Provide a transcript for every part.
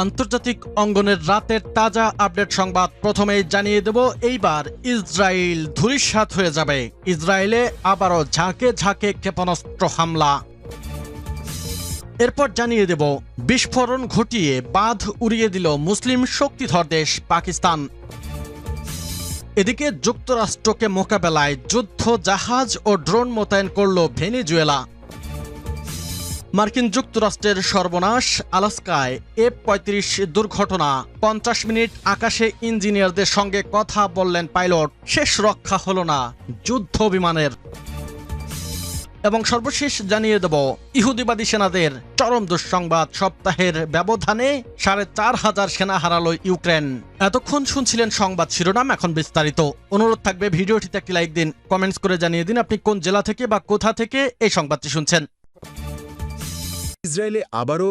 আন্তর্জাতিক অঙ্গনের রাতের তাজা আপডেট সংবাদ প্রথমেই জানিয়ে দেব। এইবার ইসরায়েল ধূলিসাৎ হয়ে যাবে। ইসরায়েলে আবারও ঝাঁকে ঝাঁকে ক্ষেপণাস্ত্র হামলা। এরপর জানিয়ে দেব বিস্ফোরণ ঘটিয়ে বাঁধ উড়িয়ে দিল মুসলিম শক্তিধর দেশ পাকিস্তান। এদিকে যুক্তরাষ্ট্রকে মোকাবেলায় যুদ্ধ জাহাজ ও ড্রোন মোতায়েন করল ভেনেজুয়েলা। মার্কিন যুক্তরাষ্ট্রের সর্বনাশ, আলাস্কায় F-35 দুর্ঘটনা। 50 মিনিট আকাশে ইঞ্জিনিয়ারদের সঙ্গে কথা বললেন পাইলট, শেষ রক্ষা হলো না যুদ্ধ বিমানের। এবং সর্বশেষ জানিয়ে দেব ইহুদিবাদী সেনাদের চরম দুঃসংবাদ, সপ্তাহের ব্যবধানে 4500 সেনা হারালো ইউক্রেন। এতক্ষণ শুনছিলেন সংবাদ শিরোনাম, এখন বিস্তারিত। অনুরোধ থাকবে ভিডিওটিতে একটি লাইক দিন, কমেন্টস করে জানিয়ে দিন আপনি কোন জেলা থেকে বা কোথা থেকে এই সংবাদটি শুনছেন। ইসরায়েলে আবারও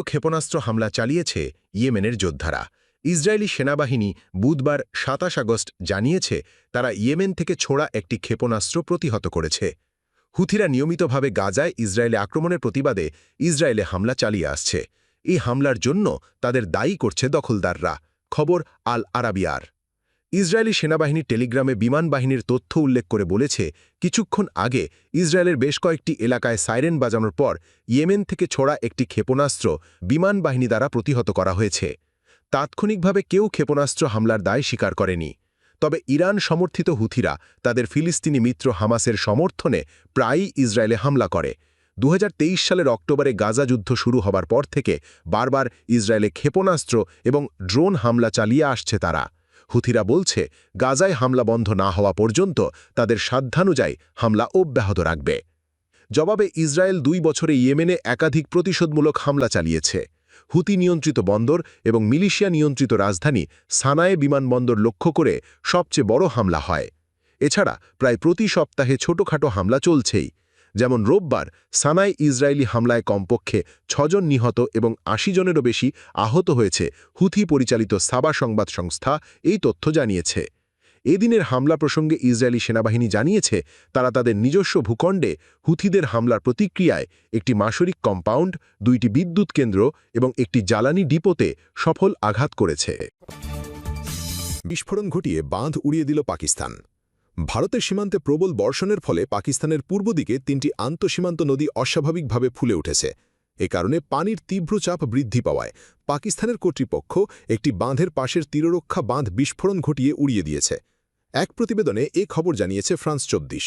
ক্ষেপণাস্ত্র হামলা চালিয়েছে ইয়েমেনের যোদ্ধারা। ইসরায়েলি সেনাবাহিনী বুধবার 27 আগস্ট জানিয়েছে তারা ইয়েমেন থেকে ছোড়া একটি ক্ষেপণাস্ত্র প্রতিহত করেছে। হুথিরা নিয়মিতভাবে গাজায় ইসরায়েলে আক্রমণের প্রতিবাদে ইসরায়েলে হামলা চালিয়ে আসছে। এই হামলার জন্য তাদের দায়ী করছে দখলদাররা। খবর আল আরাবিয়ার। ইসরায়েলি সেনাবাহিনীর টেলিগ্রামে বিমান বাহিনীর তথ্য উল্লেখ করে বলেছে, কিছুক্ষণ আগে ইসরায়েলের বেশ কয়েকটি এলাকায় সাইরেন বাজানোর পর ইয়েমেন থেকে ছোড়া একটি ক্ষেপণাস্ত্র বিমান বাহিনী দ্বারা প্রতিহত করা হয়েছে। তাৎক্ষণিকভাবে কেউ ক্ষেপণাস্ত্র হামলার দায় স্বীকার করেনি। তবে ইরান সমর্থিত হুথিরা তাদের ফিলিস্তিনি মিত্র হামাসের সমর্থনে প্রায়ই ইসরায়েলে হামলা করে। 2023 সালের অক্টোবরে গাজা যুদ্ধ শুরু হবার পর থেকে বারবার ইসরায়েলে ক্ষেপণাস্ত্র এবং ড্রোন হামলা চালিয়ে আসছে তারা। হুথিরা বলছে, গাজায় হামলা বন্ধ না হওয়া পর্যন্ত তাদের সাধ্যানুযায়ী হামলা অব্যাহত রাখবে। জবাবে ইসরায়েল 2 বছরে ইয়েমেনে একাধিক প্রতিশোধমূলক হামলা চালিয়েছে। হুতি নিয়ন্ত্রিত বন্দর এবং মিলিশিয়া নিয়ন্ত্রিত রাজধানী সানায়ে বিমানবন্দর লক্ষ্য করে সবচেয়ে বড় হামলা হয়। এছাড়া প্রায় প্রতি সপ্তাহে ছোটখাটো হামলা চলছেই। যেমন রোববার সানায় ইসরায়েলি হামলায় কমপক্ষে 6 জন নিহত এবং 80 জনেরও বেশি আহত হয়েছে। হুথি পরিচালিত সাবা সংবাদ সংস্থা এই তথ্য জানিয়েছে। এদিনের হামলা প্রসঙ্গে ইসরায়েলি সেনাবাহিনী জানিয়েছে তারা তাদের নিজস্ব ভূখণ্ডে হুথিদের হামলার প্রতিক্রিয়ায় একটি মাসরিক কম্পাউন্ড, 2টি বিদ্যুৎ কেন্দ্র এবং একটি জ্বালানি ডিপোতে সফল আঘাত করেছে। বিস্ফোরণ ঘটিয়ে বাঁধ উড়িয়ে দিল পাকিস্তান। ভারতের সীমান্তে প্রবল বর্ষণের ফলে পাকিস্তানের পূর্ব দিকে 3টি আন্তঃসীমান্ত নদী অস্বাভাবিকভাবে ফুলে উঠেছে। এ কারণে পানির তীব্র চাপ বৃদ্ধি পাওয়ায় পাকিস্তানের কর্তৃপক্ষ একটি বাঁধের পাশের তীররক্ষা বাঁধ বিস্ফোরণ ঘটিয়ে উড়িয়ে দিয়েছে। এক প্রতিবেদনে এ খবর জানিয়েছে ফ্রান্স 24।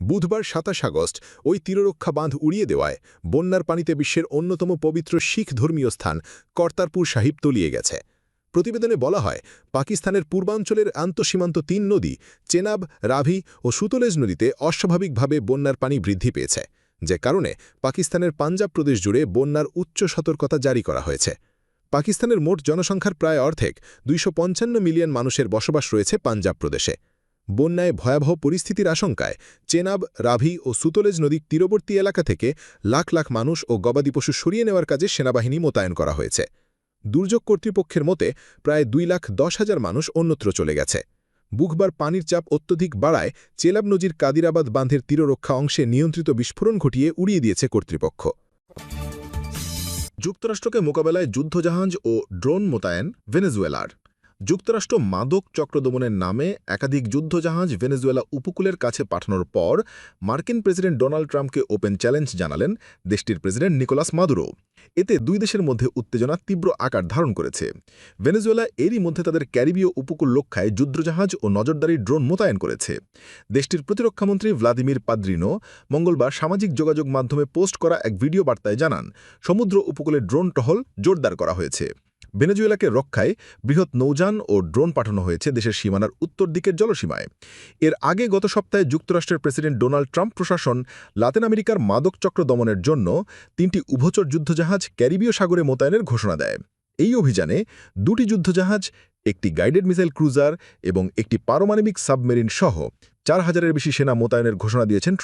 বুধবার 27 আগস্ট ওই তীররক্ষা বাঁধ উড়িয়ে দেওয়ায় বন্যার পানিতে বিশ্বের অন্যতম পবিত্র শিখ ধর্মীয় স্থান কর্তারপুর সাহিব তলিয়ে গেছে। প্রতিবেদনে বলা হয়, পাকিস্তানের পূর্বাঞ্চলের আন্তঃসীমান্ত 3 নদী চেনাব, রাভি ও সুতলেজ নদীতে অস্বাভাবিকভাবে বন্যার পানি বৃদ্ধি পেয়েছে, যে কারণে পাকিস্তানের পাঞ্জাব প্রদেশ জুড়ে বন্যার উচ্চ সতর্কতা জারি করা হয়েছে। পাকিস্তানের মোট জনসংখ্যার প্রায় অর্ধেক 255 মিলিয়ন মানুষের বসবাস রয়েছে পাঞ্জাব প্রদেশে। বন্যায় ভয়াবহ পরিস্থিতির আশঙ্কায় চেনাব, রাভি ও সুতলেজ নদীর তীরবর্তী এলাকা থেকে লাখ লাখ মানুষ ও গবাদি পশু সরিয়ে নেওয়ার কাজে সেনাবাহিনী মোতায়েন করা হয়েছে। দুর্যোগ কর্তৃপক্ষের মতে প্রায় 2,10,000 মানুষ অন্যত্র চলে গেছে। বুধবার পানির চাপ অত্যধিক বাড়ায় চেলাব নদীর কাদিরাবাদ বাঁধের তীররক্ষা অংশে নিয়ন্ত্রিত বিস্ফোরণ ঘটিয়ে উড়িয়ে দিয়েছে কর্তৃপক্ষ। যুক্তরাষ্ট্রকে মোকাবেলায় যুদ্ধজাহাজ ও ড্রোন মোতায়েন ভেনেজুয়েলার। যুক্তরাষ্ট্র মাদক চক্র দমনের নামে একাধিক যুদ্ধজাহাজ ভেনেজুয়েলা উপকূলের কাছে পাঠানোর পর মার্কিন প্রেসিডেন্ট ডোনাল্ড ট্রাম্পকে ওপেন চ্যালেঞ্জ জানালেন দেশটির প্রেসিডেন্ট নিকোলাস মাদুরো। এতে 2 দেশের মধ্যে উত্তেজনা তীব্র আকার ধারণ করেছে। ভেনেজুয়েলা এরই মধ্যে তাদের ক্যারিবীয় উপকূল রক্ষায় যুদ্ধজাহাজ ও নজরদারি ড্রোন মোতায়েন করেছে। দেশটির প্রতিরক্ষামন্ত্রী ভ্লাদিমির পাদ্রিনো মঙ্গলবার সামাজিক যোগাযোগ মাধ্যমে পোস্ট করা এক ভিডিও বার্তায় জানান, সমুদ্র উপকূলে ড্রোন টহল জোরদার করা হয়েছে। ভেনেজুয়েলাকে রক্ষায় বৃহৎ নৌযান ও ড্রোন পাঠানো হয়েছে দেশের সীমানার উত্তর দিকের জলসীমায়। এর আগে গত সপ্তাহে যুক্তরাষ্ট্রের প্রেসিডেন্ট ডোনাল্ড ট্রাম্প প্রশাসন লাতিন আমেরিকার মাদক চক্র দমনের জন্য 3টি উভচর যুদ্ধজাহাজ ক্যারিবীয় সাগরে মোতায়েনের ঘোষণা দেয়। এই অভিযানে 2টি যুদ্ধজাহাজ, একটি গাইডেড মিসাইল ক্রুজার এবং একটি পারমাণবিক সাবমেরিন সহ 4,000-এর বেশি সেনা মোতায়েনের ঘোষণা দিয়েছেন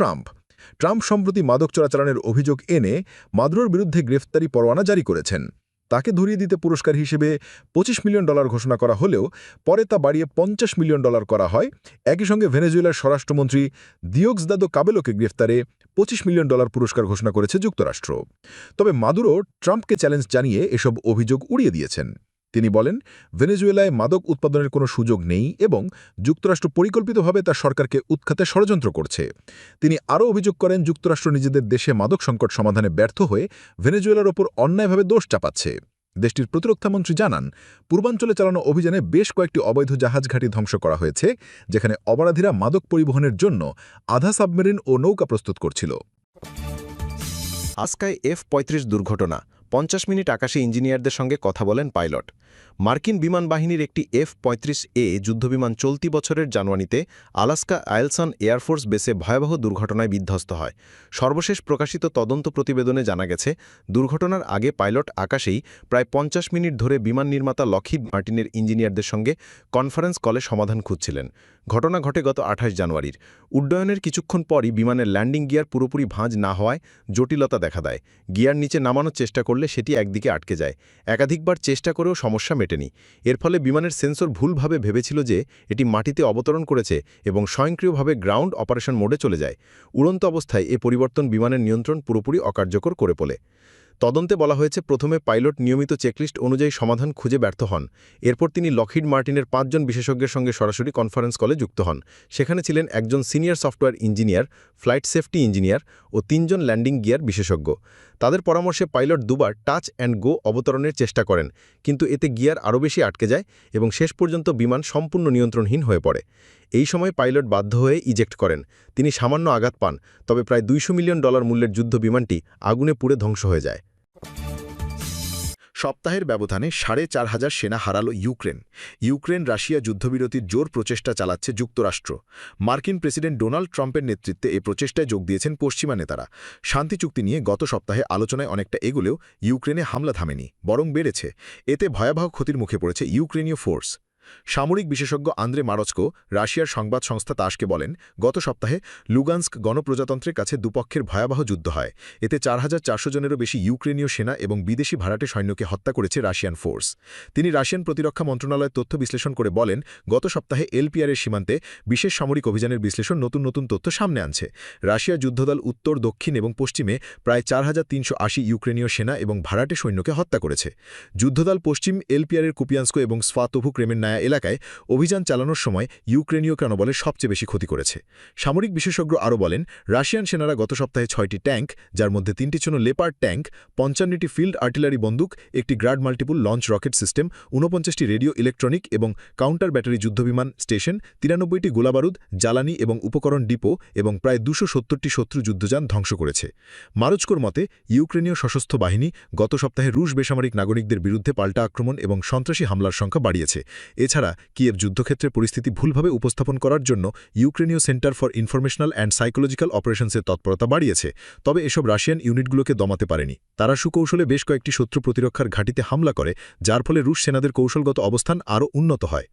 ট্রাম্প সম্প্রতি মাদক চোরাচালানের অভিযোগ এনে মাদুরোর বিরুদ্ধে গ্রেফতারি পরোয়ানা জারি করেছেন। তাকে ধরিয়ে দিতে পুরস্কার হিসেবে $25 মিলিয়ন ঘোষণা করা হলেও পরে তা বাড়িয়ে $50 মিলিয়ন করা হয়। একই সঙ্গে ভেনেজুয়েলার স্বরাষ্ট্রমন্ত্রী দিওগসদাদো কাবেলোকে গ্রেফতারে $25 মিলিয়ন পুরস্কার ঘোষণা করেছে যুক্তরাষ্ট্র। তবে মাদুরো ট্রাম্পকে চ্যালেঞ্জ জানিয়ে এসব অভিযোগ উড়িয়ে দিয়েছেন। তিনি বলেন, ভেনেজুয়েলায় মাদক উৎপাদনের কোনো সুযোগ নেই এবং যুক্তরাষ্ট্র পরিকল্পিতভাবে তার সরকারকে উৎখাতে ষড়যন্ত্র করছে। তিনি আরও অভিযোগ করেন, যুক্তরাষ্ট্র নিজেদের দেশে মাদক সংকট সমাধানে ব্যর্থ হয়ে ভেনেজুয়েলার ওপর অন্যায়ভাবে দোষ চাপাচ্ছে। দেশটির প্রতিরক্ষামন্ত্রী জানান, পূর্বাঞ্চলে চালানো অভিযানে বেশ কয়েকটি অবৈধ জাহাজ ঘাঁটি ধ্বংস করা হয়েছে, যেখানে অপরাধীরা মাদক পরিবহনের জন্য আধা সাবমেরিন ও নৌকা প্রস্তুত করছিল। আলাস্কায় F-35 দুর্ঘটনা, 50 মিনিট আকাশে ইঞ্জিনিয়ারদের সঙ্গে কথা বলেন পাইলট। মার্কিন বিমান বাহিনীর একটি F-35A যুদ্ধবিমান চলতি বছরের জানুয়ারিতে আলাস্কা আইলসন এয়ারফোর্স বেসে ভয়াবহ দুর্ঘটনায় বিধ্বস্ত হয়। সর্বশেষ প্রকাশিত তদন্ত প্রতিবেদনে জানা গেছে, দুর্ঘটনার আগে পাইলট আকাশেই প্রায় 50 মিনিট ধরে বিমান নির্মাতা লকহিড মার্টিনের ইঞ্জিনিয়ারদের সঙ্গে কনফারেন্স কলে সমাধান খুঁজছিলেন। ঘটনা ঘটে গত 28 জানুয়ারির। উড্ডয়নের কিছুক্ষণ পরই বিমানের ল্যান্ডিং গিয়ার পুরোপুরি ভাঁজ না হওয়ায় জটিলতা দেখা দেয়। গিয়ার নিচে নামানোর চেষ্টা করলে সেটি একদিকে আটকে যায়। একাধিকবার চেষ্টা করেও সমস্যা মেটেনি। এর ফলে বিমানের সেন্সর ভুলভাবে ভেবেছিল যে এটি মাটিতে অবতরণ করেছে এবং স্বয়ংক্রিয়ভাবে গ্রাউন্ড অপারেশন মোডে চলে যায়। উড়ন্ত অবস্থায় এ পরিবর্তন বিমানের নিয়ন্ত্রণ পুরোপুরি অকার্যকর করে তোলে। তদন্তে বলা হয়েছে, প্রথমে পাইলট নিয়মিত চেকলিস্ট অনুযায়ী সমাধান খুঁজে ব্যর্থ হন। এরপর তিনি লকহিড মার্টিনের 5 জন বিশেষজ্ঞের সঙ্গে সরাসরি কনফারেন্স কলে যুক্ত হন। সেখানে ছিলেন একজন senior software engineer, flight safety engineer ও 3 জন ল্যান্ডিং গিয়ার বিশেষজ্ঞ। তাদের পরামর্শে পাইলট দুবার টাচ অ্যান্ড গো অবতরণের চেষ্টা করেন, কিন্তু এতে গিয়ার আরও বেশি আটকে যায় এবং শেষ পর্যন্ত বিমান সম্পূর্ণ নিয়ন্ত্রণহীন হয়ে পড়ে। এই সময় পাইলট বাধ্য হয়ে ইজেক্ট করেন। তিনি সামান্য আঘাত পান, তবে প্রায় $200 মিলিয়ন মূল্যের যুদ্ধ বিমানটি আগুনে পুড়ে ধ্বংস হয়ে যায়। সপ্তাহের ব্যবধানে 4,500 সেনা হারালো ইউক্রেন রাশিয়া যুদ্ধবিরতির জোর প্রচেষ্টা চালাচ্ছে যুক্তরাষ্ট্র। মার্কিন প্রেসিডেন্ট ডোনাল্ড ট্রাম্পের নেতৃত্বে এই প্রচেষ্টায় যোগ দিয়েছেন পশ্চিমা নেতারা। শান্তি চুক্তি নিয়ে গত সপ্তাহে আলোচনায় অনেকটা এগুলেও ইউক্রেনে হামলা থামেনি, বরং বেড়েছে। এতে ভয়াবহ ক্ষতির মুখে পড়েছে ইউক্রেনীয় ফোর্স। সামরিক বিশেষজ্ঞ আন্দ্রে মারচকো রাশিয়ার সংবাদ সংস্থা তাসকে বলেন, গত সপ্তাহে লুগান্স্ক গণপ্রজাতন্ত্রের কাছে দুপক্ষের ভয়াবহ যুদ্ধ হয়। এতে 4,400 জনেরও বেশি ইউক্রেনীয় সেনা এবং বিদেশি ভাড়াটে সৈন্যকে হত্যা করেছে রাশিয়ান ফোর্স। তিনি রাশিয়ান প্রতিরক্ষা মন্ত্রণালয়ের তথ্য বিশ্লেষণ করে বলেন, গত সপ্তাহে এলপিআরের সীমান্তে বিশেষ সামরিক অভিযানের বিশ্লেষণ নতুন তথ্য সামনে আনছে। রাশিয়ার যুদ্ধদল উত্তর, দক্ষিণ এবং পশ্চিমে প্রায় 4,380 ইউক্রেনীয় সেনা এবং ভাড়াটে সৈন্যকে হত্যা করেছে। যুদ্ধদল পশ্চিম এলপিআরের কুপিয়ান্স্ক এবং স্ভাতোভু ক্রেমেন্নায়া এলাকায় অভিযান চালানোর সময় ইউক্রেনীয় ক্রণবলের সবচেয়ে বেশি ক্ষতি করেছে। সামরিক বিশেষজ্ঞ আরও বলেন, রাশিয়ান সেনারা গত সপ্তাহে 6টি ট্যাঙ্ক, যার মধ্যে 3টি ছিল লেপার্ড ট্যাঙ্ক, 55টি ফিল্ড আর্টিলারি বন্দুক, একটি grad multiple launch rocket system, 49টি রেডিও ইলেকট্রনিক এবং কাউন্টার ব্যাটারি যুদ্ধবিমান স্টেশন, 93টি গোলাবারুদ, জ্বালানি এবং উপকরণ ডিপো এবং প্রায় 270টি শত্রু যুদ্ধযান ধ্বংস করেছে। মারুচকোর মতে, ইউক্রেনীয় সশস্ত্র বাহিনী গত সপ্তাহে রুশ বেসামরিক নাগরিকদের বিরুদ্ধে পাল্টা আক্রমণ এবং সন্ত্রাসী হামলার সংখ্যা বাড়িয়েছে। এছাড়া কিয়েভ যুদ্ধক্ষেত্রে পরিস্থিতি ভুলভাবে উপস্থাপন করার জন্য ইউক্রেনীয় centre for informational and psychological অপারেশনসের তৎপরতা বাড়িয়েছে। তবে এসব রাশিয়ান ইউনিটগুলোকে দমাতে পারেনি। তারা সুকৌশলে বেশ কয়েকটি শত্রু প্রতিরক্ষার ঘাঁটিতে হামলা করে, যার ফলে রুশ সেনাদের কৌশলগত অবস্থান আরও উন্নত হয়।